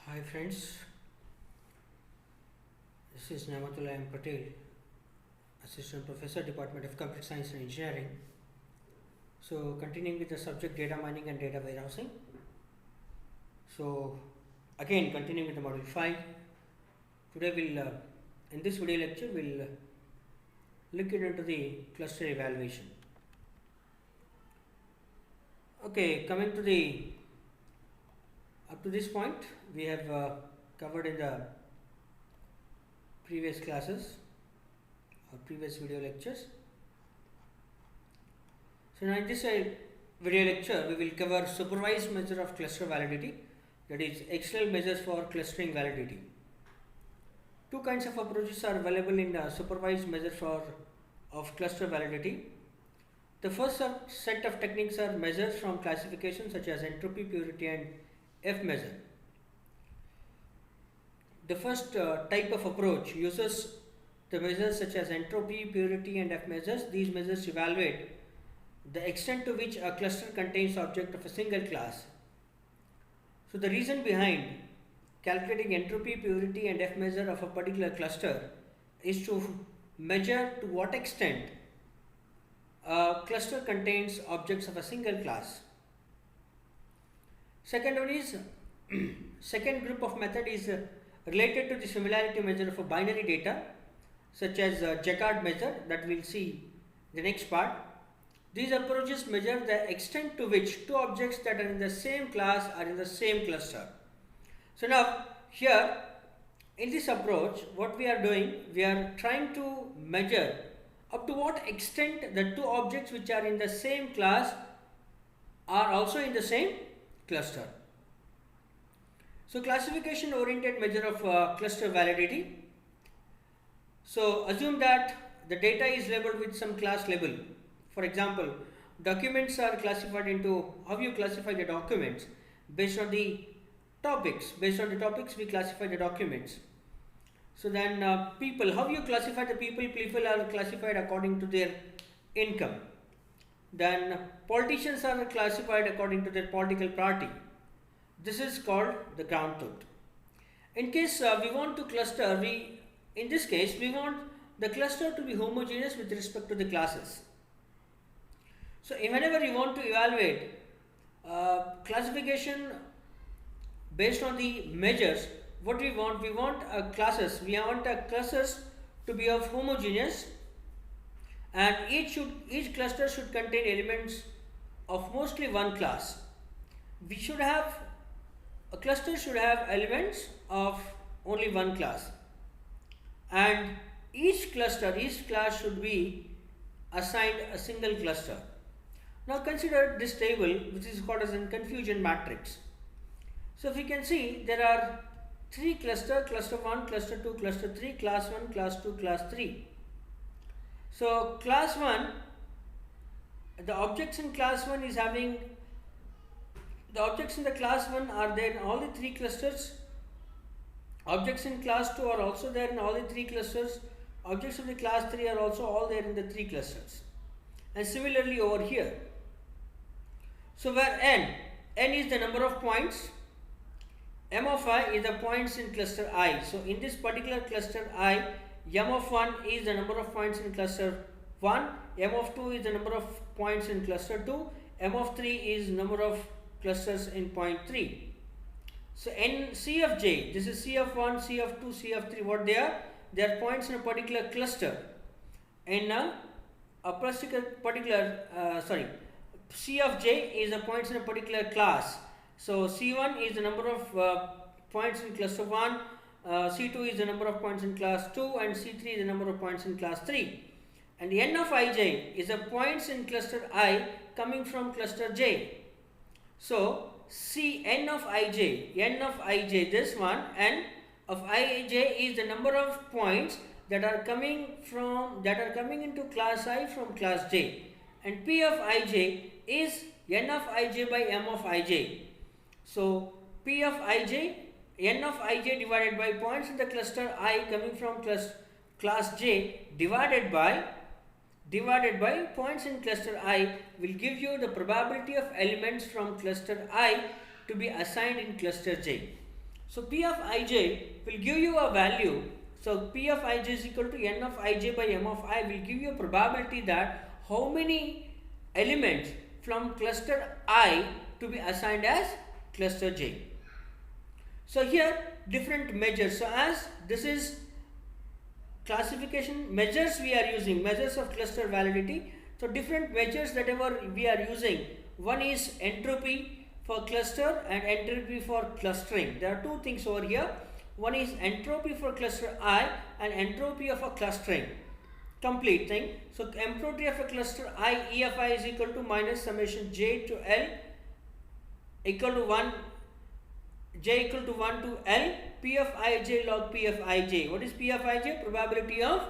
Hi friends, this is Namatullah M. Patel, Assistant Professor, Department of Computer Science and Engineering. So continuing with the subject data mining and data warehousing. So again continuing with the module 5. Today we'll, in this video lecture, we'll look into the cluster evaluation. Okay, coming to the, up to this point, we have covered in the previous classes or previous video lectures. So now in this video lecture we will cover supervised measure of cluster validity, that is external measures for clustering validity. Two kinds of approaches are available in supervised measure of cluster validity. The first set of techniques are measures from classification such as entropy, purity and F measure. The first type of approach uses the measures such as entropy, purity and F measures. These measures evaluate the extent to which a cluster contains objects of a single class. So the reason behind calculating entropy, purity and F measure of a particular cluster is to measure to what extent a cluster contains objects of a single class. Second one is second group of method is related to the similarity measure of a binary data such as Jaccard measure that we'll see the next part. These approaches measure the extent to which two objects that are in the same class are in the same cluster. So now here in this approach what we are doing, we are trying to measure up to what extent the two objects which are in the same class are also in the same cluster. So classification oriented measure of cluster validity. So assume that the data is labeled with some class label. For example, documents are classified into, how you classify the documents? Based on the topics. Based on the topics we classify the documents. So then people, how you classify the people? People are classified according to their income. Then politicians are classified according to their political party. This is called the ground truth. In case we want to cluster, in this case we want the cluster to be homogeneous with respect to the classes. So whenever you want to evaluate classification based on the measures, what we want classes. We want clusters to be of homogeneous, and each cluster should contain elements of mostly one class. We should have a cluster should have elements of only one class, and each class should be assigned a single cluster. Now consider this table, which is called as a confusion matrix. So if you can see, there are three clusters: cluster 1, cluster 2, cluster 3, class 1, class 2, class 3. So class 1, the objects in class 1 is having, the objects in the class 1 are there in all the three clusters. Objects in class 2 are also there in all the three clusters. Objects of the class 3 are also all there in the three clusters. And similarly over here. So where n is the number of points, m of I is the points in cluster I. So in this particular cluster I, m of 1 is the number of points in cluster 1, m of 2 is the number of points in cluster 2, m of 3 is number of clusters in point 3. So n C of j, this is C of 1, C of 2, C of 3, what they are? They are points in a particular cluster. In a particular C of j is the points in a particular class. So C1 is the number of points in cluster 1, C2 is the number of points in class 2, and C3 is the number of points in class 3. And the n of ij is the points in cluster I coming from cluster j. So n of ij, this one, n of ij is the number of points that are coming into class I from class j, and p of ij is n of ij by m of ij. So p of ij, n of ij divided by points in the cluster I coming from class j divided by points in cluster I will give you the probability of elements from cluster I to be assigned in cluster J. So P of ij will give you a value. So P of ij is equal to n of ij by m of I will give you a probability that how many elements from cluster I to be assigned as cluster J. So here different measures. So as this is classification measures we are using, measures of cluster validity. So different measures that ever we are using. One is entropy for cluster and entropy for clustering. There are two things over here. One is entropy for cluster I and entropy of a clustering. Complete thing. So entropy of a cluster I, EFI is equal to minus summation j to L equal to 1, j equal to 1 to L P of ij log P of ij. What is P of ij? Probability of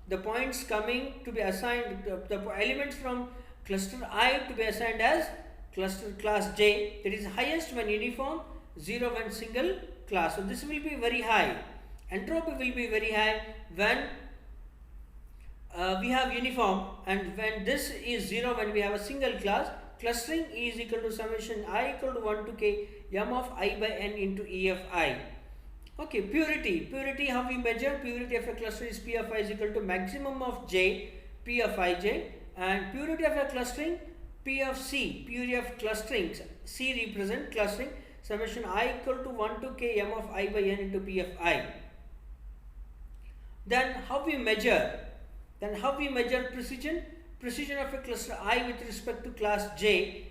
the points coming to be assigned, the elements from cluster I to be assigned as cluster class J, that is highest when uniform, 0 when single class. So this will be very high. Entropy will be very high when we have uniform, and when this is 0 when we have a single class. Clustering is equal to summation I equal to 1 to k m of I by n into E of I. Okay, purity how we measure purity of a cluster is P of I is equal to maximum of j P of ij, and purity of a clustering P of C, purity of clustering, C represent clustering, summation I equal to 1 to k m of I by n into P of I. Then how we measure precision of a cluster I with respect to class J.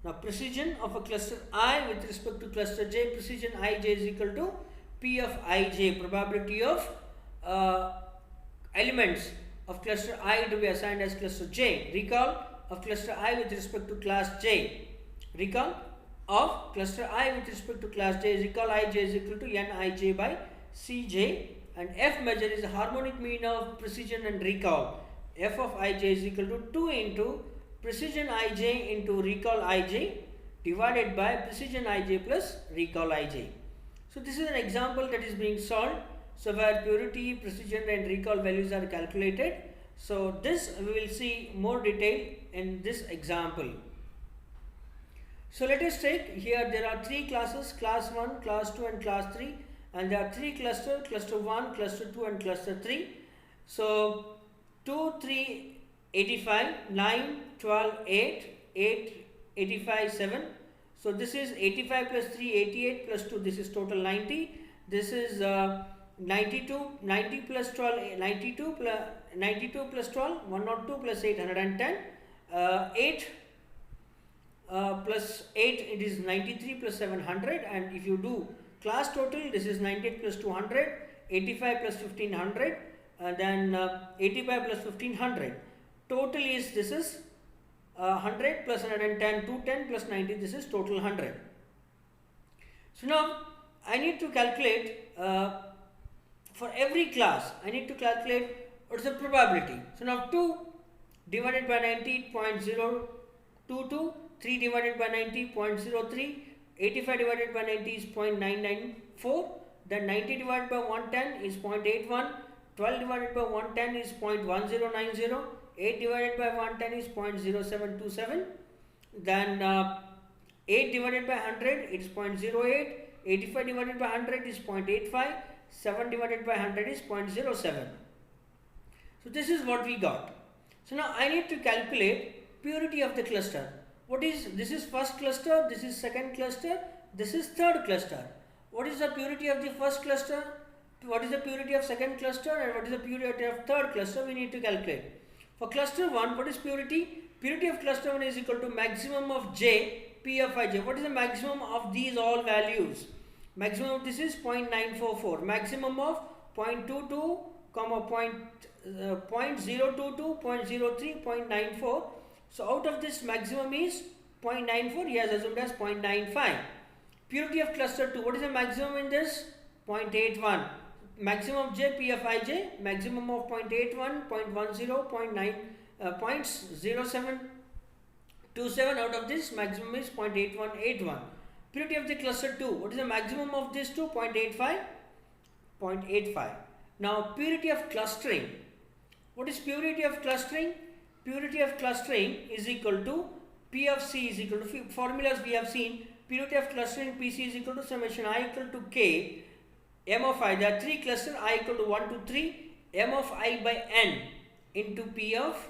Now precision of a cluster I with respect to cluster J, precision ij is equal to P of ij, probability of elements of cluster I to be assigned as cluster J. Recall of cluster I with respect to class J. Recall of cluster I with respect to class J. Recall ij is equal to Nij by Cj, and F measure is the harmonic mean of precision and recall. F of ij is equal to 2 into precision ij into recall ij divided by precision ij plus recall ij. So this is an example that is being solved. So where purity, precision and recall values are calculated. So this we will see more detail in this example. So let us take here, there are three classes, class 1, class 2 and class 3, and there are three clusters, cluster 1, cluster 2 and cluster 3. So 2, 3, 85, 9, 12, 8, 8, 85, 7. So this is 85 plus 3, 88 plus 2, this is total 90. This is 92, 90 plus 12, 92 plus 12, 102 plus 8, 110. 8 plus 8, it is 93 plus 700, and if you do class total, this is 98 plus 200, 85 plus 1500, then 85 plus 1500. Total is, this is 100 plus 110, 210 plus 90, this is total 100. So now I need to calculate for every class, I need to calculate what is the probability. So now 2 divided by 90, 0.022, 3 divided by 90, 0.03, 85 divided by 90 is 0.994, then 90 divided by 110 is 0.81, 12 divided by 110 is 0.1090, 8 divided by 110 is 0.0727, then 8 divided by 100 it is 0.08, 85 divided by 100 is 0.85, 7 divided by 100 is 0.07. So this is what we got. So now I need to calculate purity of the cluster. What is, this is first cluster, this is second cluster, this is third cluster. What is the purity of the first cluster? What is the purity of second cluster, and what is the purity of third cluster? We need to calculate. For cluster 1, what is purity? Purity of cluster 1 is equal to maximum of j, P of ij. What is the maximum of these all values? Maximum of this is 0.944. Maximum of 0.22, 0.022, 0.03, 0.94. So out of this maximum is 0.94, he has assumed as 0.95. Purity of cluster 2, what is the maximum in this? 0.81. Maximum of j, P of ij, maximum of 0.81, 0.10, 0.0727. Out of this maximum is 0.8181. Purity of the cluster 2, what is the maximum of this 2? 0.85, 0.85. Now purity of clustering, what is purity of clustering? Purity of clustering is equal to P of C is equal to, formulas we have seen, purity of clustering PC is equal to summation I equal to K M of I. There are 3 clusters, I equal to 1 to 3 M of I by N into P of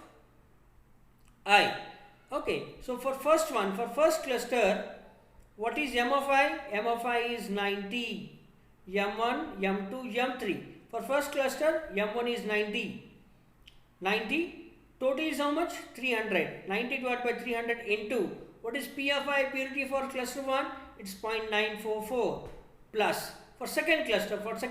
I. Okay, so for first cluster, what is M of I? M of I is 90, M1, M2, M3. For first cluster, M1 is 90. 90, total is how much? 300. 90 divided by 300 into, what is P of I purity for cluster 1? It's 0.944 plus. For second cluster, what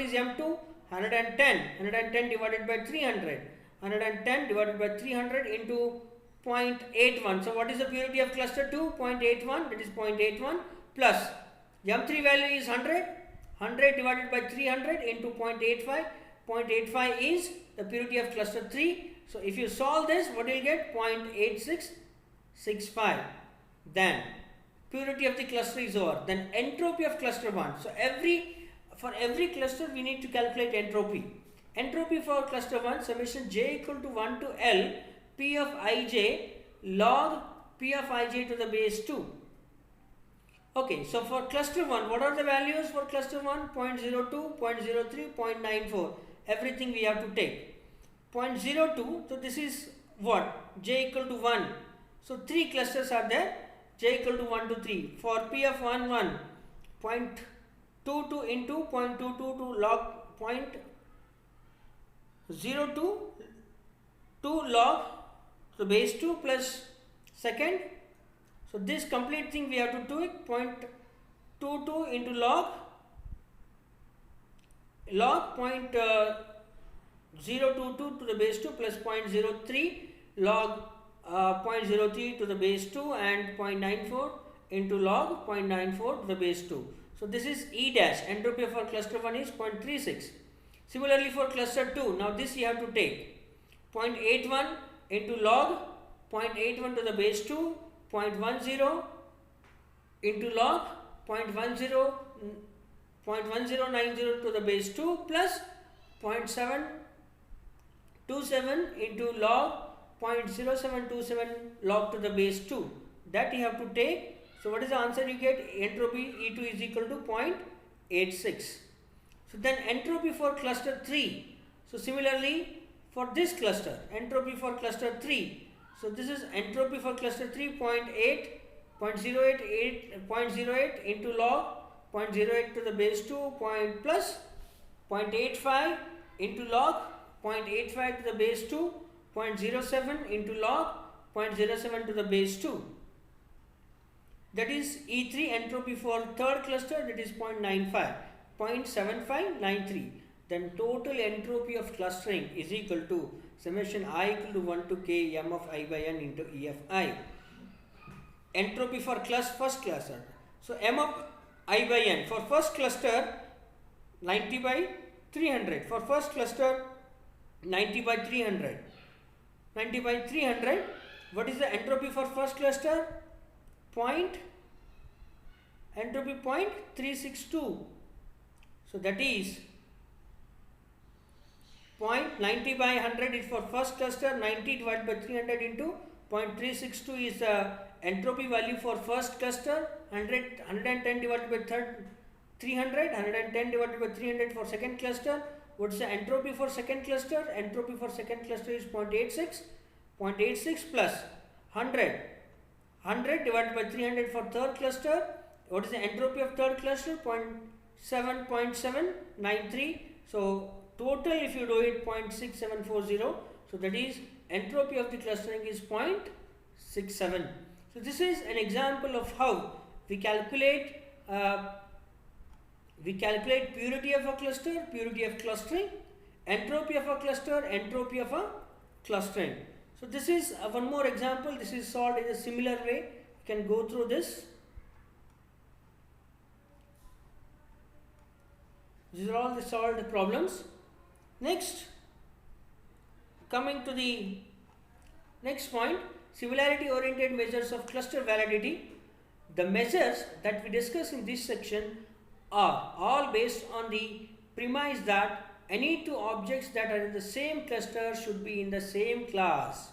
is M2? 110. 110 divided by 300. 110 divided by 300 into 0.81. So what is the purity of cluster 2? 0.81, that is 0.81 plus M3 value is 100. 100 divided by 300 into 0.85. 0.85 is the purity of cluster 3. So if you solve this, what will you get? 0.8665. Then purity of the cluster is over. Then entropy of cluster 1. So for every cluster we need to calculate entropy. Entropy for cluster 1, summation j equal to 1 to L P of ij log P of ij to the base 2. Okay, so for cluster 1, what are the values for cluster 1? 0.02, 0.03, 0.94. Everything we have to take. 0.02, so this is what? J equal to 1. So 3 clusters are there. J equal to 1 to 3. For P of 1, 0.22 into 0.22 to log 0.02 to log the base 2 plus second. So this complete thing we have to do it 0.22 into log 0.022 to the base 2 plus 0.03 log 0.03 to the base 2 and 0.94 into log 0.94 to the base 2. So this is E dash. Entropy for cluster 1 is 0.36. Similarly for cluster 2, now this you have to take 0.81 into log 0.81 to the base 2, 0.10 into log 0.1090 to the base 2 plus 0.727 into log 0.0727 log to the base 2. That you have to take. So what is the answer you get? Entropy E2 is equal to 0.86. So then entropy for cluster 3. So similarly for this cluster, entropy for cluster 3. So this is entropy for cluster 3, 0.08 into log 0.08 to the base 2 plus 0.85 into log 0.85 to the base 2, 0.07 into log 0.07 to the base 2. That is E3 entropy for third cluster, that is 0.7593. Then total entropy of clustering is equal to summation I equal to 1 to K M of I by N into E of I. Entropy for first cluster. So M of I by N for first cluster 90 by 300. For first cluster 90 by 300. 90 by 300. What is the entropy for first cluster? Entropy 0.362. So that is 0.90 by 100 is for first cluster, 90 divided by 300 into 0.362 is the entropy value for first cluster, 110 divided by 300, 110 divided by 300 for second cluster. What is the entropy for second cluster? Entropy for second cluster is 0.86, 0.86 plus 100, 100 divided by 300 for third cluster. What is the entropy of third cluster? 0.793. So total if you do it 0.6740. So that is entropy of the clustering is 0.67. So this is an example of how we calculate purity of a cluster, purity of clustering, entropy of a cluster, entropy of a clustering. So this is one more example. This is solved in a similar way. You can go through this. These are all the solved problems. Next, coming to the next point, similarity oriented measures of cluster validity. The measures that we discuss in this section are all based on the premise that any two objects that are in the same cluster should be in the same class.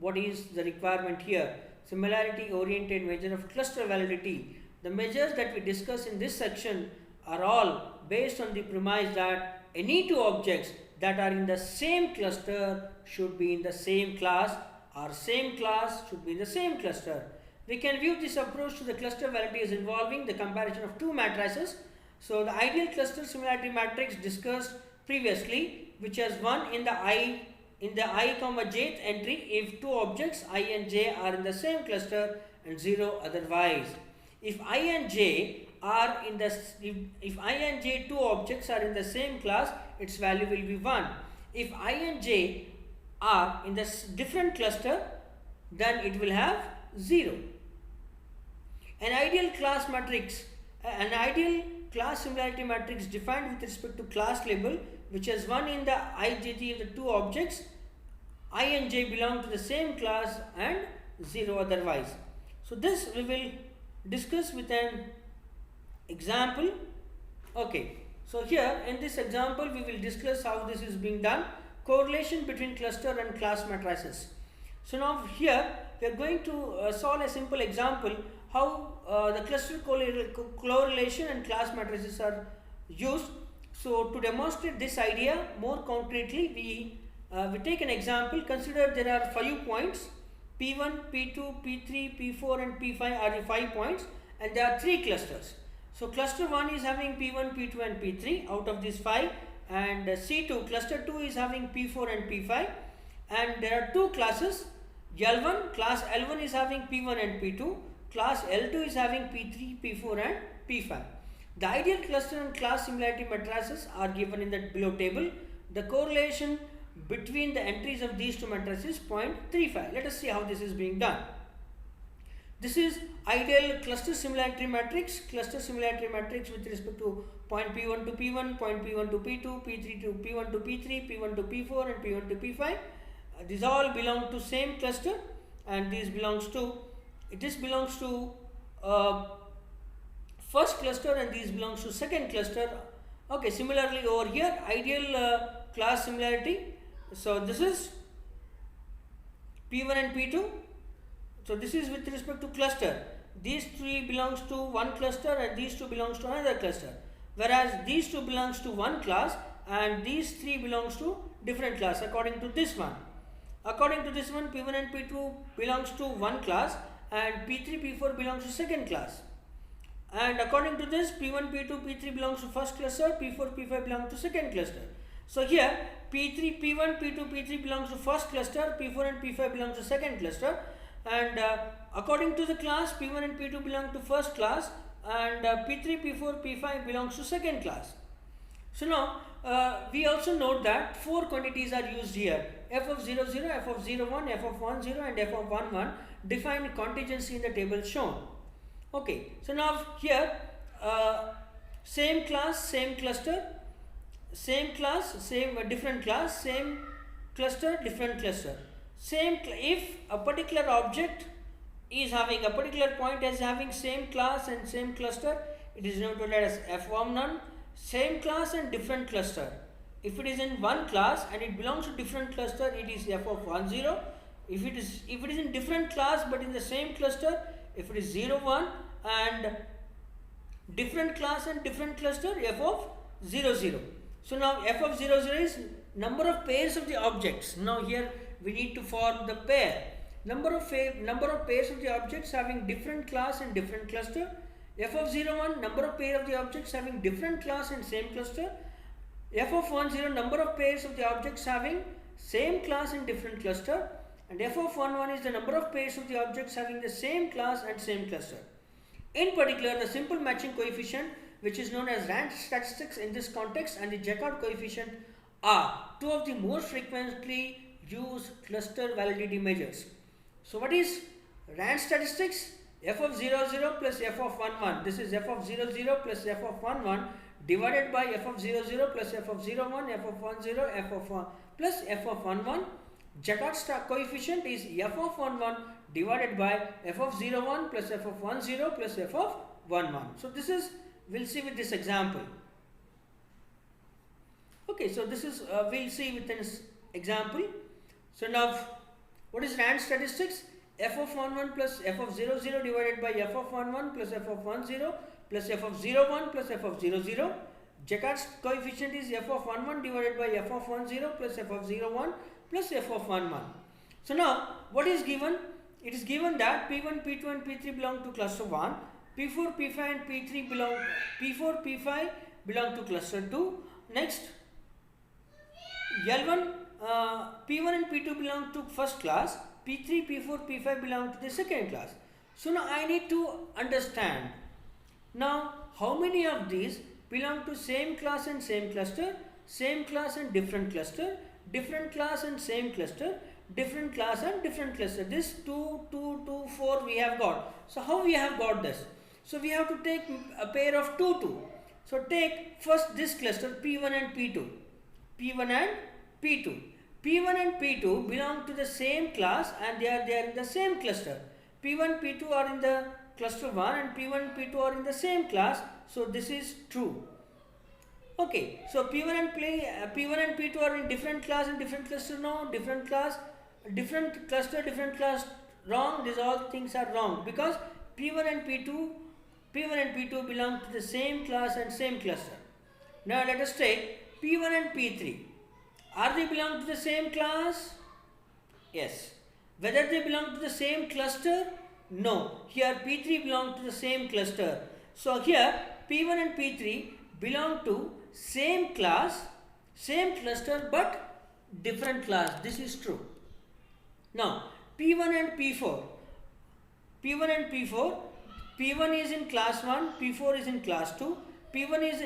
What is the requirement here? similarity oriented measure of cluster validity. The measures that we discuss in this section are all based on the premise that any two objects that are in the same cluster should be in the same class, or same class should be in the same cluster. We can view this approach to the cluster validity as involving the comparison of two matrices. So the ideal cluster similarity matrix discussed previously, which has 1 in the I comma jth entry if two objects I and j are in the same cluster and 0 otherwise. If I and j are in the if I and j two objects are in the same class, its value will be 1. If I and j are in the different cluster, then it will have 0. An ideal class similarity matrix defined with respect to class label, which has 1 in the ijj of the two objects I and j belong to the same class and 0 otherwise. So this we will discuss with an example. Okay, so here in this example we will discuss how this is being done, correlation between cluster and class matrices. So now here we are going to solve a simple example how the cluster correlation and class matrices are used. So to demonstrate this idea more concretely, we take an example. Consider there are 5 points, P1, P2, P3, P4 and P5 are the 5 points, and there are 3 clusters. So cluster 1 is having P1, P2 and P3 out of these 5, and C2, cluster 2 is having P4 and P5, and there are 2 classes. L1, class L1 is having P1 and P2, class L2 is having P3, P4 and P5. The ideal cluster and class similarity matrices are given in the below table. The correlation between the entries of these two matrices is 0.35. Let us see how this is being done. This is ideal cluster similarity matrix with respect to point P1 to P1, point P1 to P2, P3 to P1 to P3, P1 to P4 and P1 to P5. These all belong to same cluster, and this belongs to first cluster, and these belongs to second cluster. Okay, similarly over here ideal class similarity. So this is P1 and P2. So this is with respect to cluster. These 3 belongs to one cluster and these 2 belongs to another cluster. Whereas these 2 belongs to one class and these 3 belongs to different class according to this one. According to this one, P1 and P2 belongs to one class and P3, P4 belongs to second class. And according to this, P1, P2, P3 belongs to first cluster, P4, P5 belongs to second cluster. So here P1, P2, P3 belongs to first cluster, P4 and P5 belongs to second cluster, and according to the class, P1 and P2 belong to first class and P3, P4, P5 belongs to second class. So now we also note that 4 quantities are used here: f of 0, 0, f of 0, 1, f of 1, 0 and f of 1, 1 define contingency in the table shown. Okay, so now here same class, same cluster, same class, same different class, same cluster, different cluster. If a particular object is having a particular point as having same class and same cluster, it is noted as f11, same class and different cluster. If it is in one class and it belongs to different cluster, it is f of 10. If it is in different class but in the same cluster, if it is 01 and different class and different cluster, f of 00. So now f of 00 is number of pairs of the objects. Now here we need to form the pair. Number of pairs of the objects having different class and different cluster. F of 01, number of pairs of the objects having different class and same cluster. F of 10, number of pairs of the objects having same class and different cluster. And f of 11 is the number of pairs of the objects having the same class and same cluster. In particular, the simple matching coefficient, which is known as Rand statistics in this context, and the Jaccard coefficient are two of the most frequently used cluster validity measures. So what is Rand statistics? F of 00 plus f of 11. This is f of 00 plus f of 11 divided by f of 00 plus f of 01, f of 10, f of 1 plus f of 11. Jaccard coefficient is f of 11 divided by f of 01 plus f of 10 plus f of 11. So this is, we'll see with this example. Okay, so this is, we'll see with an example. So now, what is Rand statistics? f of 1 1 plus f of 0 0 divided by f of 1 1 plus f of 1 0 plus f of 0 1 plus f of 0 0. Jaccard's coefficient is f of 1 1 divided by f of 1 0 plus f of 0 1 plus f of 1 1. So now what is given? It is given that P1, P2 and P3 belong to cluster 1, P4, P5 and P3 belong, P4, P5 belong to cluster 2. Next, L1, P1 and P2 belong to first class, P3, P4, P5 belong to the second class. So now I need to understand, now how many of these belong to same class and same cluster, same class and different cluster, different class and same cluster, different class and different cluster. This 2, 2, 2, 4 we have got. So how we have got this? So we have to take a pair of 2, 2. So take first this cluster P1 and P2. P1 and P2. P1 and P2 belong to the same class and they are in the same cluster. P1, P2 are in the cluster 1 and P1 and P2 are in the same class. So this is true. Okay, so P1 and P2 are in different class and different cluster. No, different class, different cluster, different class. Wrong. These all things are wrong because P1 and P2 belong to the same class and same cluster. Now let us take P1 and P3. Are they belong to the same class? Yes. Whether they belong to the same cluster? No. Here P3 belong to the same cluster. So here P1 and P3 belong to same class, same cluster but different class. This is true. Now P1 and P4. P1 is in class 1, P4 is in class 2. P1 is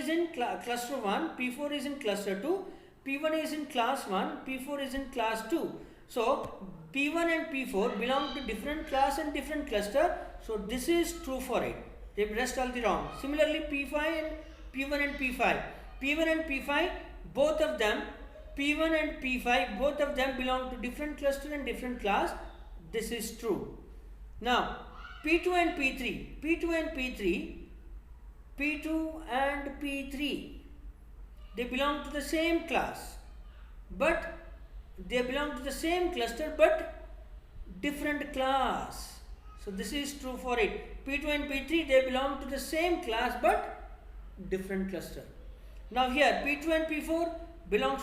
in cluster 1, P4 is in cluster 2. P1 is in class 1, P4 is in class 2. So P1 and P4 belong to different class and different cluster. So this is true for it. The rest are the wrong. Similarly P1 and P5, both of them, P1 and P5, both of them belong to different cluster and different class. This is true. Now P2 and P3, they belong to the same class, but they belong to the same cluster but different class. So this is true for it. P2 and P3, they belong to the same class but different cluster. Now here P2 and P4 belong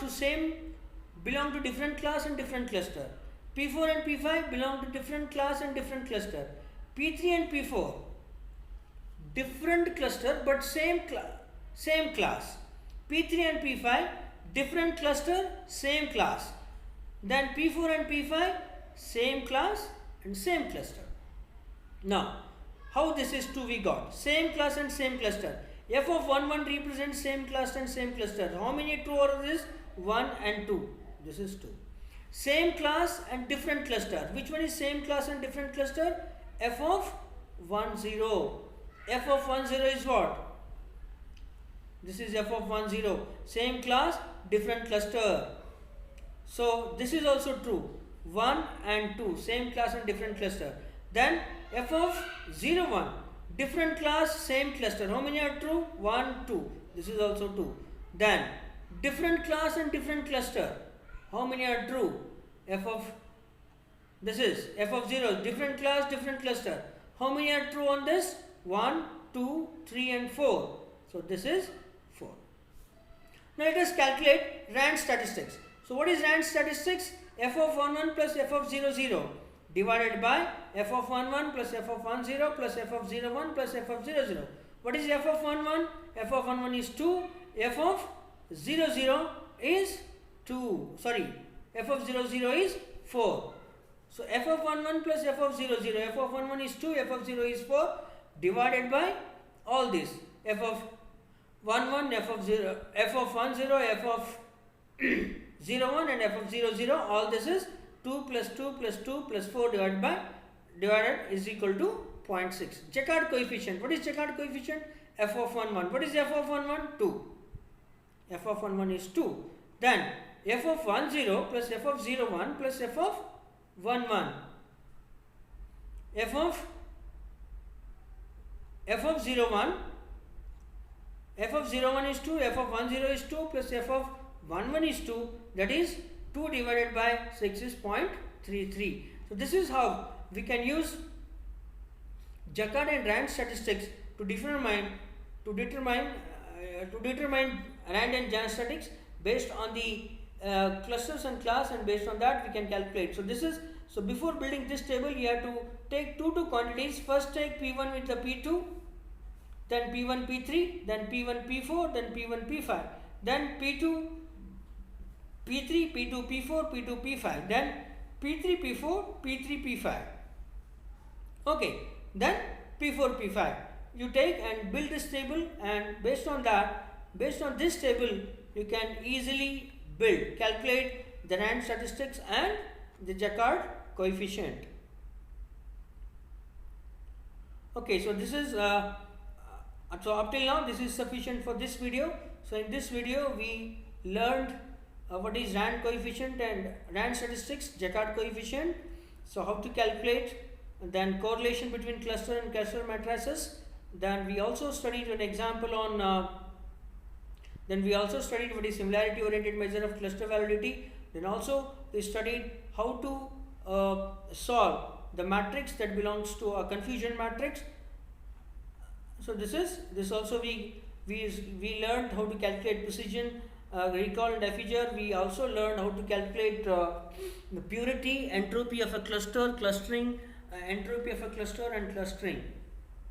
to different class and different cluster. P4 and P5 belong to different class and different cluster. P3 and P4, different cluster but same class. P3 and P5, different cluster, same class. Then P4 and P5, same class and same cluster. Now, how this is 2 we got? Same class and same cluster. F of 1 1 represents same class and same cluster. How many 2 are this? 1 and 2. This is 2. Same class and different cluster. Which one is same class and different cluster? F of 1 0. F of 1 0 is what? This is f of 1 0. Same class, different cluster. So this is also true. 1 and 2, same class and different cluster. Then f of 0 1, different class, same cluster. How many are true? 1 2. This is also 2. Then different class and different cluster. How many are true? This is f of 0, different class, different cluster. How many are true on this? 1 2 3 and 4. So this is 4. Now let us calculate RAND statistics. So what is RAND statistics? F of 1 1 plus f of 0 0 divided by f of 1 1 plus f of 1 0 plus f of 0 1 plus f of 0 0. What is f of 1 1? F of 1 1 is 2. F of 0 0 is 2. Sorry, f of 0 0 is 4. So f of 1 1 plus f of 0 0. F of 1 1 is 2. F of 0 is 4 divided by all this. F of 1 1, f of 0, f of 1 0, f of 0 1 and f of 0 0. All this is 2 plus 2 plus 2 plus 4 divided is equal to 0.6. Jaccard coefficient. What is Jaccard coefficient? F of 1 1. What is f of 1 1? 2. F of 1 1 is 2. Then f of 1 0 plus f of 0 1 plus f of 1 1. F of 0 1. F of 0 1 is 2. F of 1 0 is 2 plus f of 1 1 is 2. That is 2 divided by 6 is 0.33. So this is how we can use Jaccard and Rand statistics to determine Rand and Jan statistics based on the clusters and class, and based on that we can calculate. So before building this table, you have to take two quantities. First take P1 with the P2, then P1 P3, then P1 P4, then P1 P5, then P2 P3, P2 P4, P2 P5, then P3 P4, P3 P5. Okay, then P4 P5. You take and build this table, and based on this table, you can easily calculate the Rand statistics and the Jaccard coefficient. Okay, so this is so up till now this is sufficient for this video. So in this video we learned what is Rand coefficient and Rand statistics, Jaccard coefficient. So how to calculate, then correlation between cluster and cluster matrices. Then we also studied an example on then we also studied what is similarity oriented measure of cluster validity. Then also we studied how to solve the matrix that belongs to a confusion matrix. So this also we learned how to calculate precision, recall and effugere. We also learned how to calculate the purity, entropy of a cluster, clustering, entropy of a cluster and clustering.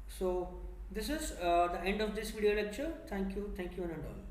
So this is the end of this video lecture. Thank you one and all.